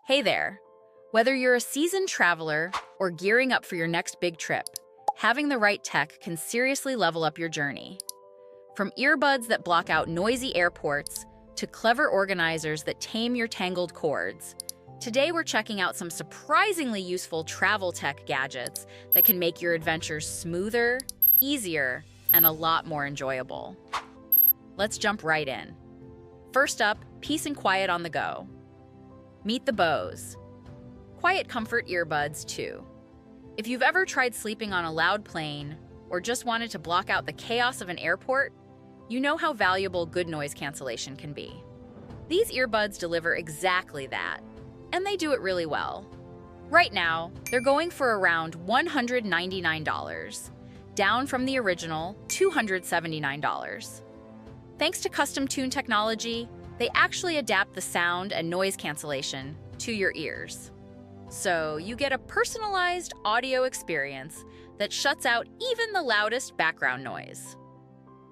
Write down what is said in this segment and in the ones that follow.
Hey there! Whether you're a seasoned traveler or gearing up for your next big trip, having the right tech can seriously level up your journey. From earbuds that block out noisy airports to clever organizers that tame your tangled cords, today we're checking out some surprisingly useful travel tech gadgets that can make your adventures smoother, easier, and a lot more enjoyable. Let's jump right in. First up, peace and quiet on the go. Meet the Bose QuietComfort Earbuds 2. If you've ever tried sleeping on a loud plane or just wanted to block out the chaos of an airport, you know how valuable good noise cancellation can be. These earbuds deliver exactly that, and they do it really well. Right now, they're going for around $199, down from the original $279. Thanks to custom-tuned technology, they actually adapt the sound and noise cancellation to your ears. So you get a personalized audio experience that shuts out even the loudest background noise.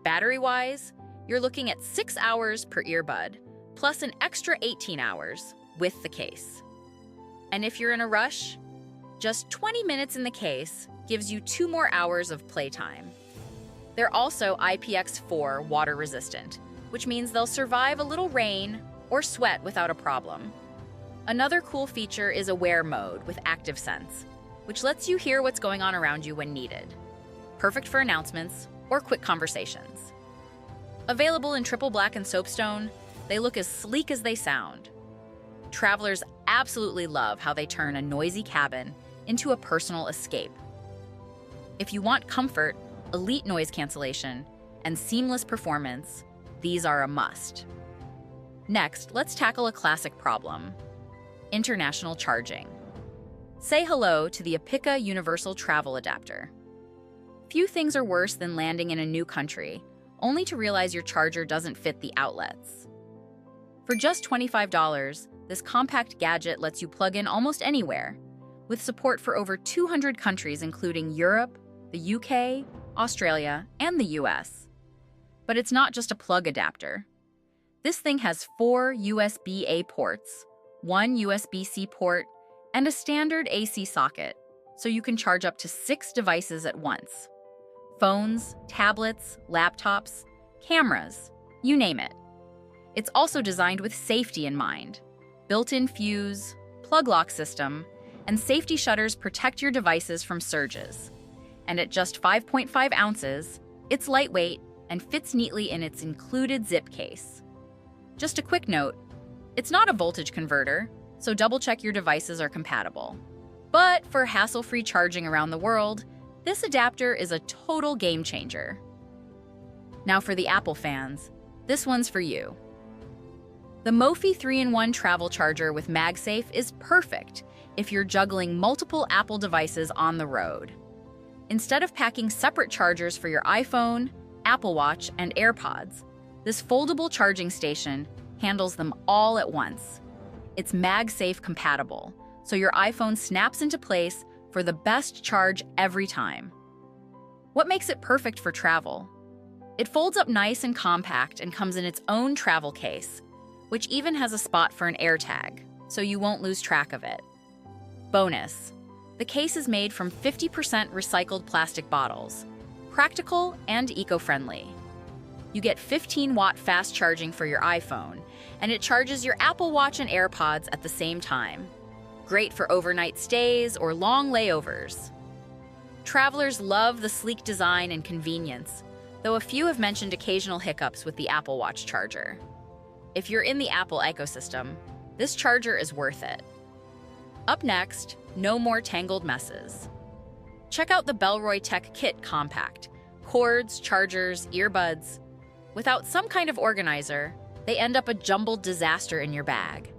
Battery-wise, you're looking at 6 hours per earbud, plus an extra 18 hours with the case. And if you're in a rush, just 20 minutes in the case gives you 2 more hours of playtime. They're also IPX4 water resistant, which means they'll survive a little rain or sweat without a problem. Another cool feature is a wear mode with active sense, which lets you hear what's going on around you when needed. Perfect for announcements or quick conversations. Available in triple black and soapstone, they look as sleek as they sound. Travelers absolutely love how they turn a noisy cabin into a personal escape. If you want comfort, elite noise cancellation, and seamless performance, these are a must. Next, let's tackle a classic problem: international charging. Say hello to the EPICKA Universal Travel Adapter. Few things are worse than landing in a new country, only to realize your charger doesn't fit the outlets. For just $25, this compact gadget lets you plug in almost anywhere, with support for over 200 countries including Europe, the UK, Australia, and the US. But it's not just a plug adapter. This thing has 4 USB-A ports, 1 USB-C port, and a standard AC socket, so you can charge up to 6 devices at once. Phones, tablets, laptops, cameras, you name it. It's also designed with safety in mind. Built-in fuse, plug lock system, and safety shutters protect your devices from surges. And at just 5.5 ounces, it's lightweight and fits neatly in its included zip case. Just a quick note, it's not a voltage converter, so double-check your devices are compatible. But for hassle-free charging around the world, this adapter is a total game changer. Now for the Apple fans, this one's for you. The Mophie 3-in-1 travel charger with MagSafe is perfect if you're juggling multiple Apple devices on the road. Instead of packing separate chargers for your iPhone, Apple Watch, and AirPods, this foldable charging station handles them all at once. It's MagSafe compatible, so your iPhone snaps into place for the best charge every time. What makes it perfect for travel? It folds up nice and compact and comes in its own travel case, which even has a spot for an AirTag, so you won't lose track of it. Bonus: the case is made from 50% recycled plastic bottles, practical and eco-friendly. You get 15-watt fast charging for your iPhone, and it charges your Apple Watch and AirPods at the same time. Great for overnight stays or long layovers. Travelers love the sleek design and convenience, though a few have mentioned occasional hiccups with the Apple Watch charger. If you're in the Apple ecosystem, this charger is worth it. Up next, no more tangled messes. Check out the Bellroy Tech Kit Compact. Cords, chargers, earbuds. Without some kind of organizer, they end up a jumbled disaster in your bag.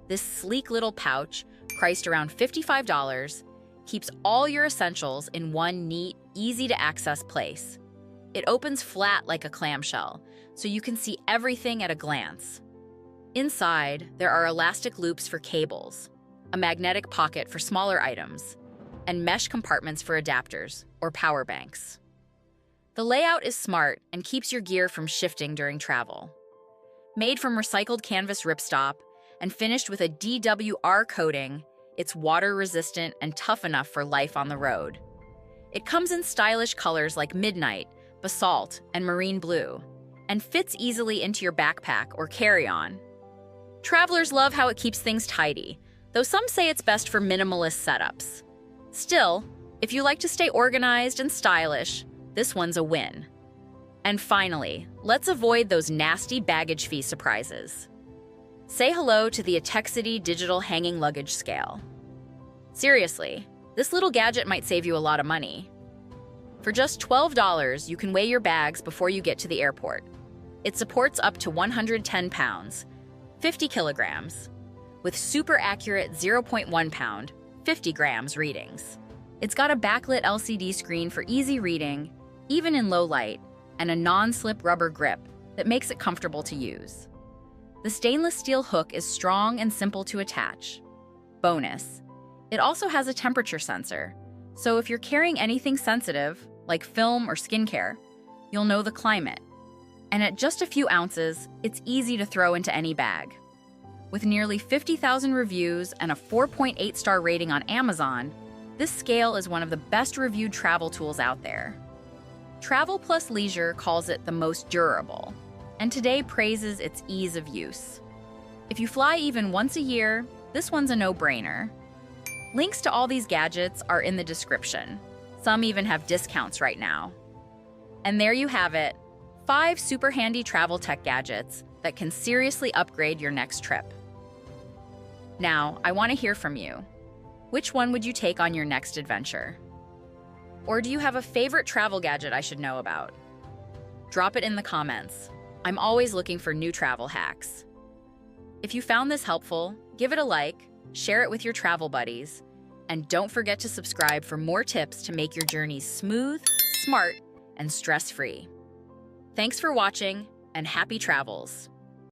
This sleek little pouch, priced around $55, keeps all your essentials in one neat, easy-to-access place. It opens flat like a clamshell, so you can see everything at a glance. Inside, there are elastic loops for cables, a magnetic pocket for smaller items, and mesh compartments for adapters or power banks. The layout is smart and keeps your gear from shifting during travel. Made from recycled canvas ripstop and finished with a DWR coating, it's water-resistant and tough enough for life on the road. It comes in stylish colors like midnight, basalt, and marine blue, and fits easily into your backpack or carry-on. Travelers love how it keeps things tidy, though some say it's best for minimalist setups. Still, if you like to stay organized and stylish, this one's a win. And finally, let's avoid those nasty baggage fee surprises. Say hello to the EPICKA digital hanging luggage scale. Seriously, this little gadget might save you a lot of money. For just $12, you can weigh your bags before you get to the airport. It supports up to 110 pounds, 50 kilograms, with super accurate 0.1 pound, 50 grams readings. It's got a backlit LCD screen for easy reading, even in low light, and a non-slip rubber grip that makes it comfortable to use. The stainless steel hook is strong and simple to attach. Bonus, it also has a temperature sensor, so if you're carrying anything sensitive, like film or skincare, you'll know the climate. And at just a few ounces, it's easy to throw into any bag. With nearly 50,000 reviews and a 4.8-star rating on Amazon, this scale is one of the best reviewed travel tools out there. Travel Plus Leisure calls it the most durable, and today praises its ease of use. If you fly even once a year, this one's a no-brainer. Links to all these gadgets are in the description. Some even have discounts right now. And there you have it, 5 super handy travel tech gadgets that can seriously upgrade your next trip. Now, I want to hear from you. Which one would you take on your next adventure? Or do you have a favorite travel gadget I should know about? Drop it in the comments. I'm always looking for new travel hacks. If you found this helpful, give it a like, share it with your travel buddies, and don't forget to subscribe for more tips to make your journeys smooth, smart, and stress-free. Thanks for watching, and happy travels!